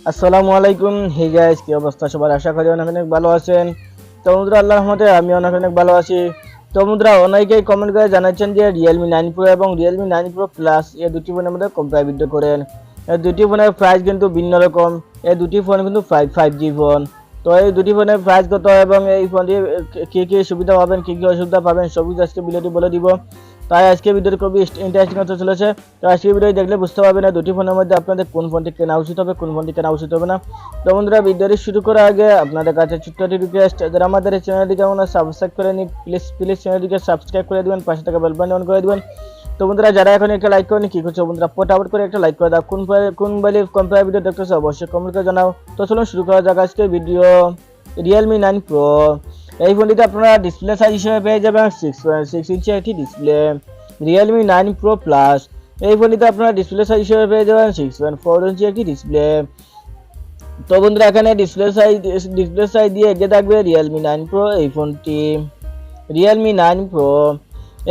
আসসালামু আলাইকুম। Hey guys, কি অবস্থা সবার? আশা করি অনেক অনেক ভালো আছেন। তো বন্ধুরা, আল্লাহর রহমতে আমি অনেক অনেক ভালো আছি। তো বন্ধুরা, অনেকেই কমেন্ট করে জানাচ্ছেন যে Realme 9 Pro এবং Realme 9 Pro Plus এই দুটি ফোনের মধ্যে কম্পেয়ার ভিডিও করেন। এই দুটি ফোনের প্রাইস কিন্তু ভিন্ন রকম। এই দুটি ফোন কিন্তু 5G ফোন। তো এই দুটি ফোনের প্রাইস কত এবং এই ফোনটি কি কি সুবিধা পাবেন, কি কি অসুবিধা পাবেন, সব কিছু আজকে ভিডিওটি বলে দিব। তাই আজকে ভিডিওটি খুবই ইন্টারেস্টিং হতে চলেছে। তো আজকে ভিডিও দেখলে বুঝতে পারবেন দুটি ফোনের মধ্যে আপনাদের কোন ফোনটি কেনা উচিত হবে, কোন ফোনটি কেনা উচিত হবে না। তো বন্ধুরা, ভিডিওটি শুরু করার আগে আপনাদের কাছে ছোট্ট একটি রিকোয়েস্ট, যারা আমাদের এই চ্যানেলটিকে সাবস্ক্রাইব করেনি প্লিজ চ্যানেলটিকে সাবস্ক্রাইব করে দিবেন, পাশে থাকা বেল বাটন অন করে দিবেন। তো বন্ধুরা, যারা এখন একটা লাইক করেনি কি করছো বন্ধুরা, ফটাফট করে একটা লাইক করে দাও। কোন কম্পেয়ার ভিডিও দেখতেছো অবশ্যই কমেন্ট করে জানাও। তো চলুন শুরু করা যাক আজকে ভিডিও। Realme 9 Pro এই ফোনটিতে আপনারা ডিসপ্লে সাইজ হিসেবে পেয়ে যাবেন 6.6 ইঞ্চি একটি ডিসপ্লে। Realme 9 Pro Plus এই ফোনটিতে আপনারা ডিসপ্লে সাইজ হিসেবে পেয়ে যাবেন 6.4 ইঞ্চি একটি ডিসপ্লে। তো বন্ধুরা, এখানে ডিসপ্লে সাইজ দিয়ে এগিয়ে থাকবে Realme 9 Pro এই ফোনটি। Realme 9 Pro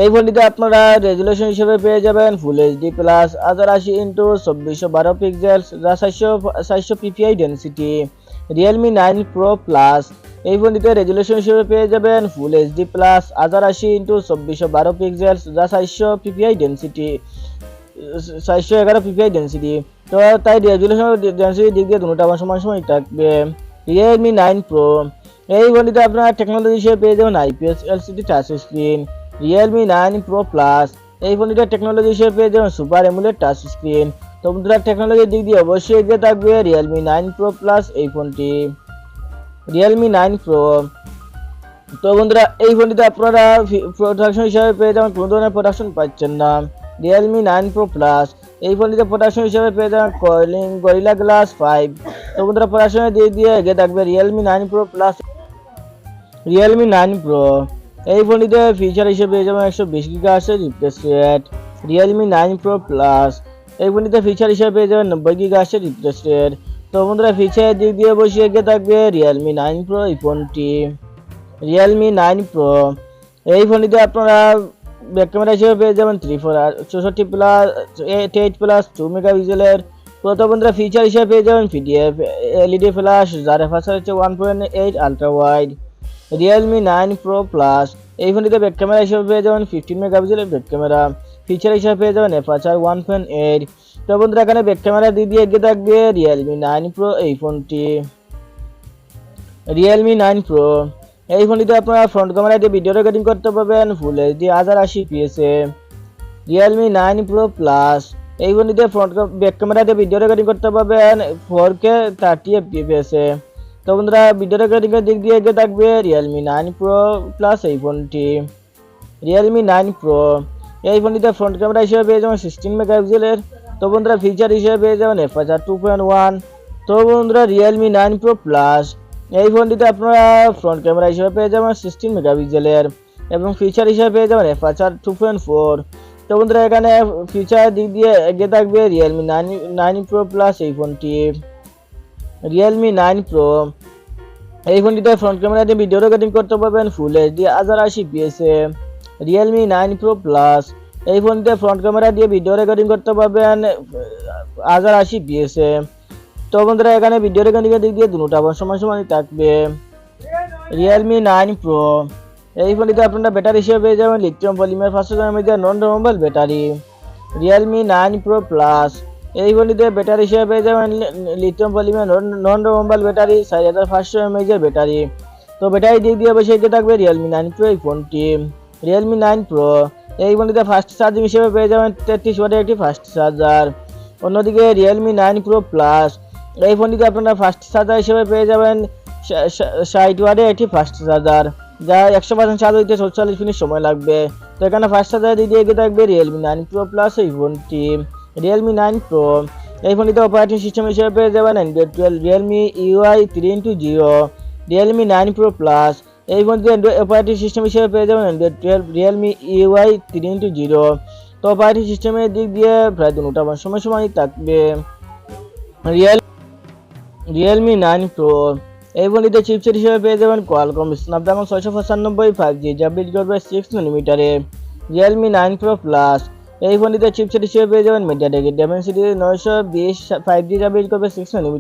এই ফোনটিতে আপনারা রেজুলেশন হিসেবে পেয়ে যাবেন full HD plus 1080x2412 pixels, যা 400 ppi density. Realme 9 Pro Plus এই ফোনটিতে রেজুলেশন হিসেবে পেয়ে যাবেন full HD plus 1080x2412 pixels, যা 400 ppi ডেনসিটি, 411 ppi ডেনসিটি। তো তাই রেজুলেশন ডেনসিটি দিক দিয়ে দুটোটা সমান সমান থাকবে। Realme 9 Pro এই ফোনটিতে আপনারা টেকনোলজি হিসেবে পেয়ে যাবেন IPS LCD touch screen. Realme 9 Pro Plus এই ফোনটিতে টেকনোলজি হিসেবে পেয়ে যাবেন সুপার অ্যামোলেড টাচ স্ক্রিন। তো বন্ধুরা, টেকনোলজির দিক দিয়ে অবশ্যই এগিয়ে থাকবে Realme 9 Pro Plus এই ফোনটি। Realme 9 Pro তো বন্ধুরা, এই ফোনটিতে আপনারা প্রোডাকশন হিসেবে পেয়ে যাবেন কোনো ধরনের প্রোডাকশন পাচ্ছেন না। Realme 9 Pro Plus এই ফোনটিতে প্রোডাকশন হিসেবে পেয়ে যাবেন Gorilla Glass 5। তো বন্ধুরা, প্রোডাকশনের দিক দিয়ে এগিয়ে থাকবে Realme 9 Pro Plus। Realme 9 Pro এই ফোনটিতে ফিচার হিসেবে পেয়ে যাবেন 120 GHz refresh rate. Realme 9 Pro Plus এই ফোনটিতে ফিচার হিসেবে পেয়ে যাবেন 90 GHz রিফ্রেশ রেট। তো বন্ধুরা, ফিচারের দিক দিয়ে বসিয়ে এগিয়ে থাকবে Realme 9 Pro এই ফোনটি। Realme 9 Pro এই ফোনটিতে আপনারা ব্যাক ক্যামেরা হিসেবে পেয়ে যাবেন 64+8+2 মেগাপিক্সেলের। তো বন্ধুরা, ফিচার হিসেবে পেয়ে যাবেন PDF LED ফ্ল্যাশ, যার অ্যাপারচার হচ্ছে 1.8 ultra wide. Realme 9 Pro Plus এই ফোনটিতে ব্যাক ক্যামেরা হিসেবে পেয়ে যাবেন 15 মেগাপিক্সেলের ব্যাক ক্যামেরা, ফিচার হিসেবে পেয়ে যাবেন অ্যাপারচার 1.8। তো বন্ধুরা, এখানে ব্যাক ক্যামেরা দিক দিয়ে এগিয়ে থাকবে Realme 9 Pro এই ফোনটি। Realme 9 Pro এই ফোনটিতে আপনারা ফ্রন্ট ক্যামেরা দিয়ে ভিডিও রেকর্ডিং করতে পারবেন ফুল এইচডি 1080p এ। Realme 9 Pro Plus এই ফোনটিতে ব্যাক ক্যামেরা দিয়ে ভিডিও রেকর্ডিং করতে পারবেন 4K 30fps এ। তো বন্ধুরা, ভিডিও রেকর্ডিং এর দিক দিয়ে এগিয়ে থাকবে Realme 9 Pro Plus এই ফোনটি। Realme 9 Pro এই ফোনটিতে ফ্রন্ট ক্যামেরা হিসেবে পেয়ে যাবেন 16 মেগাপিক্সেলের। তো বন্ধুরা, ফিচার হিসেবে পেয়ে যাবেন অ্যাপারচার 2.1। তো বন্ধুরা, Realme 9 Pro Plus এই ফোনটিতে আপনারা ফ্রন্ট ক্যামেরা হিসেবে পেয়ে যাবেন 16 মেগাপিক্সেলের এবং ফিচার হিসেবে পেয়ে যাবেন অ্যাপারচার 2.4। তো বন্ধুরা, এখানে ফিচার দিক দিয়ে এগিয়ে থাকবে Realme 9 Pro Plus এই ফোনটি। Realme 9 Pro এই ফোনটিতে ফ্রন্ট ক্যামেরা দিয়ে ভিডিও রেকর্ডিং করতে পারবেন ফুল এইচডি 1080p এ। Realme 9 Pro Plus এই ফোনটিতে ফ্রন্ট ক্যামেরা দিয়ে ভিডিও রেকর্ডিং করতে পারবেন 1080p এ। তো বন্ধুরা, এখানে ভিডিও রেকর্ডিং এর দিক দিয়ে দুটোটা সমান সমানই থাকবে। Realme 9 Pro এই ফোনটিতে আপনারা ব্যাটারি হিসেবে পেয়ে যাবেন lithium polymer 500 mAh non removable battery. Realme 9 Pro Plus এই ফোনটিতে ব্যাটারি হিসেবে পেয়ে যাবেন lithium polymer non removable battery 4500 mAh battery. তো ব্যাটারি দিক দিয়ে বসে এগিয়ে থাকবে Realme 9 Pro এই ফোনটি। Realme 9 Pro এই ফোনটিতে ফাস্ট চার্জিং হিসেবে পেয়ে যাবেন 33 ওয়াটের একটি ফাস্ট চার্জার। অন্যদিকে Realme 9 Pro Plus এই ফোনটিতে আপনারা ফাস্ট চার্জার হিসেবে পেয়ে যাবেন 60 ওয়াটের একটি ফাস্ট চার্জার, যা 100% চার্জ হইতে 44 মিনিট সময় লাগবে। তো এখানে ফাস্ট চার্জার দিয়ে এগিয়ে থাকবে Realme 9 Pro Plus এই ফোনটি। Realme 9 Pro এই ফোনটিতে অপারেটিং সিস্টেম হিসেবে পেয়ে যাবেন Android 12 Realme UI 3.0। Realme 9 Pro Plus এই ফোনটিতে অপারেটিং সিস্টেম হিসেবে পেয়ে যাবেন Android 12 Realme UI 3.0। তো অপারেটিং সিস্টেমের দিক দিয়ে প্রায় দুটোটা সমানই থাকবে। Realme 9 Pro এই ফোনটিতে চিপসেট হিসেবে পেয়ে যাবেন Qualcomm Snapdragon 695 5G, যা বিল্ড করবে 6 nm। Realme 9 Pro Plus এই ফোনটিতে চিপসেট হিসেবে পেয়ে যাবেন মিডিয়াটেকের ডাইমেনসিটি 920 5G র্যাম করবে 6 নm।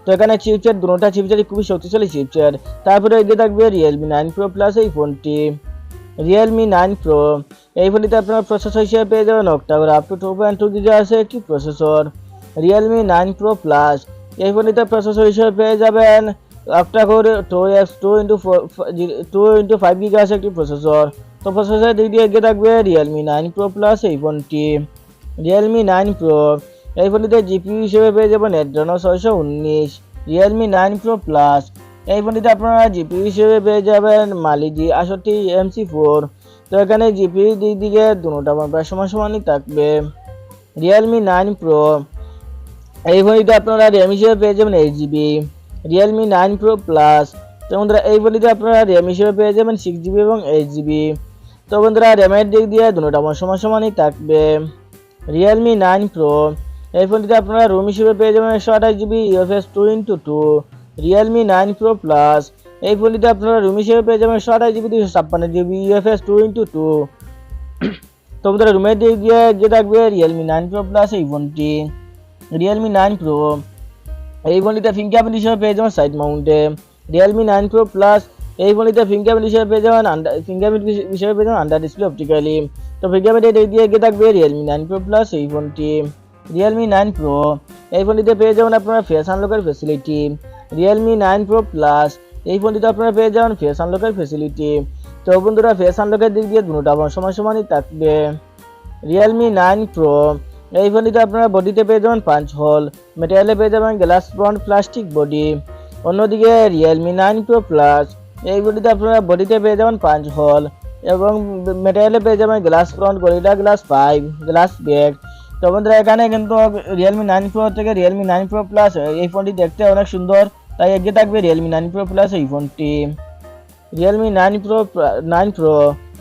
তো এখানে চিপসেট দুটোটা চিপসেটই খুবই শক্তিশালী চিপসেট। তারপরে এগিয়ে থাকবে Realme 9 Pro Plus এই ফোনটি। Realme 9 Pro এই ফোনটিতে আপনারা প্রসেসর হিসেবে পেয়ে যাবেন অক্টাকোর আপ টু 2.2 GHz একটি প্রসেসর। Realme 9 Pro Plus এই ফোনটিতে প্রসেসর হিসেবে পেয়ে যাবেন অক্টাকোর 2x2 GHz একটি প্রসেসর। তো প্রসেসরের দিক দিয়ে এগিয়ে থাকবে Realme 9 Pro Plus এই ফোনটি। Realme 9 Pro এই ফোনটিতে জিপিইউ হিসেবে পেয়ে যাবেন Adreno 619। Realme 9 Pro Plus এই ফোনটিতে আপনারা জিপিইউ হিসেবে পেয়ে যাবেন Mali G68 MC4। তো এখানে জিপিইউ দিক দিয়ে দুটোটা প্রায় সমানই থাকবে। Realme 9 Pro এই ফোনটিতে আপনারা র্যাম হিসেবে পেয়ে যাবেন 8GB। Realme 9 Pro Plus তো বন্ধুরা এই ফোনটিতে আপনারা র্যাম হিসেবে পেয়ে যাবেন 6GB এবং 8GB। তো বন্ধুরা র্যামের দিক দিয়ে দুটোটা সমানই থাকবে। Realme 9 Pro এই ফোনটিতে আপনারা রোম হিসেবে পেয়ে যাবেন 128GB UFS 2x2। Realme 9 Pro Plus এই ফোনটিতে আপনারা রোম হিসেবে পেয়ে যাবেন 128GB 256GB UFS 2x2। তো বন্ধুরা রুমের দিক দিয়ে যে থাকবে Realme 9 Pro Plus এই ফোনটি। Realme 9 Pro এই ফোনটিতে ফিঙ্গারপ্রিন্ট হিসেবে পেয়ে যাবেন সাইড মাউন্টে। Realme 9 Pro Plus এই ফোনটিতে ফিঙ্গারপ্রিন্ট হিসেবে পেয়ে যাবেন আন্ডার ডিসপ্লে অপটিক্যালি। তো ফিঙ্গারপ্রিন্টের দিক দিয়ে থাকবে Realme 9 Pro Plus এই ফোনটি। Realme 9 Pro এই ফোনটিতে পেয়ে যাবেন আপনারা face আনলকের facility. Realme 9 Pro Plus এই ফোনটিতে আপনারা পেয়ে যাবেন ফেস আনলকের ফ্যাসিলিটি। তো বন্ধুরা ফেস আনলকের দিক দিয়ে দুটোটা সমানই থাকবে। Realme 9 Pro এই ফোনটিতে আপনারা বডিতে পেয়ে যাবেন 5 হোল, ম্যাটেরিয়ালে পেয়ে যাবেন গ্লাস ফ্রন্ট প্লাস্টিক বডি। অন্যদিকে Realme 9 Pro Plus এই ফোনটিতে আপনারা বডিতে পেয়ে যাবেন 5 হোল এবং ম্যাটেরিয়ালে পেয়ে যাবেন glass front, gorilla glass 5, glass back. তো বন্ধুরা এখানে কিন্তু Realme 9 Pro থেকে Realme 9 Pro Plus এই ফোনটি দেখতে অনেক সুন্দর, তাই এগিয়ে থাকবে Realme 9 Pro Plus এই ফোনটি। Realme 9 Pro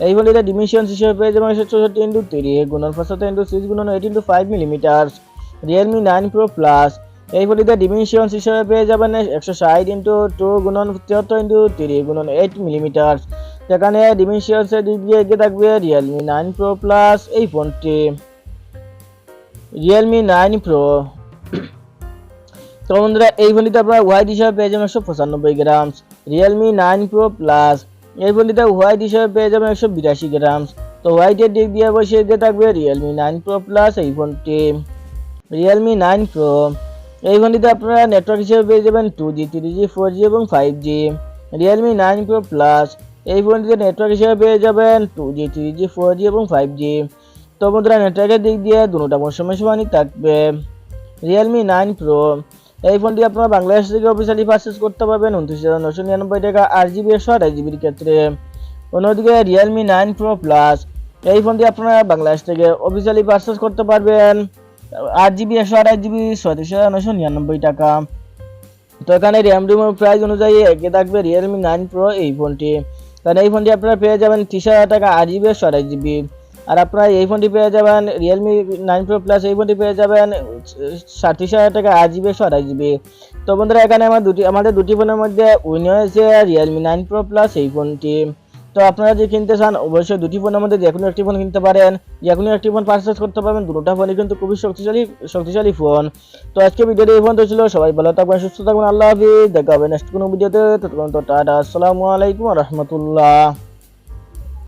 এই ফোনটিতে ডিমেনশন হিসেবে পেয়ে যাবেন 164x3 গুণন 75x6 গুণন 8x5 mm। Realme 9 Pro Plus এই ফোনটিতে ডিমেনশন হিসেবে পেয়ে যাবেন 160x2 গুণন 73x3 গুণন 8 mm। সেখানে ডিমেনশনের দিক দিয়ে এগিয়ে থাকবে Realme 9 Pro Plus এই ফোনটি। Realme 9 Pro তো বন্ধুরা এই ফোনটিতে আপনারা ওয়াইড হিসেবে পেয়ে যাবেন 195 গ্রাম। Realme 9 Pro Plus এই ফোনটিতে ওয়াইড হিসেবে পেয়ে যাবেন 182 গ্রাম। তো ওয়াইডের দিক দিয়ে বসে এগিয়ে থাকবে Realme 9 Pro Plus এই ফোনটি। Realme 9 Pro এই ফোনটিতে আপনারা নেটওয়ার্ক হিসেবে পেয়ে যাবেন 2G 3G 4G এবং 5G। Realme 9 Pro Plus এই ফোনটিতে নেটওয়ার্ক হিসেবে পেয়ে যাবেন 2G 3G 4G এবং 5G। তো বন্ধুরা নেটওয়ার্কের দিক দিয়ে দুটোটা সমানই থাকবে। Realme 9 Pro এই ফোনটি আপনারা বাংলাদেশ থেকে অফিসিয়ালি পারচেজ করতে পারবেন 29,999 টাকা 8GB 128GB ক্ষেত্রে। অন্যদিকে Realme 9 Pro Plus এই ফোনটি আপনারা বাংলাদেশ থেকে অফিসিয়ালি পারচেজ করতে পারবেন 8GB 128GB 37,999 টাকা। তো এখানে র্যাম রোম প্রাইস অনুযায়ী এগিয়ে থাকবে Realme 9 Pro এই ফোনটি। কারণ এই ফোনটি আপনারা পেয়ে যাবেন 30,000 টাকা 8GB 128GB। আর আপনারা এই ফোনটি পেয়ে যাবেন Realme 9 Pro Plus এই ফোনটি পেয়ে যাবেন 37,000 টাকা 8GB 128GB। তো বন্ধুরা এখানে আমাদের দুটি ফোনের মধ্যে উইন হয়েছে Realme 9 Pro Plus এই ফোনটি। তো আপনারা যে কিনতে চান অবশ্যই দুটি ফোনের মধ্যে যে কোনো একটি ফোন কিনতে পারেন, যে কোনো একটি ফোন পারচেজ করতে পারবেন। দুটোটা ফোনই কিন্তু খুবই শক্তিশালী ফোন। তো আজকে ভিডিওটি এই পর্যন্ত ছিল। সবাই ভালো থাকবেন, সুস্থ থাকবেন, আল্লাহ হাফিজ। দেখা হবে নেক্সট কোনো ভিডিওতে। ততক্ষণ তো টাটা, আসসালামু আলাইকুম ওয়া রাহমাতুল্লাহ।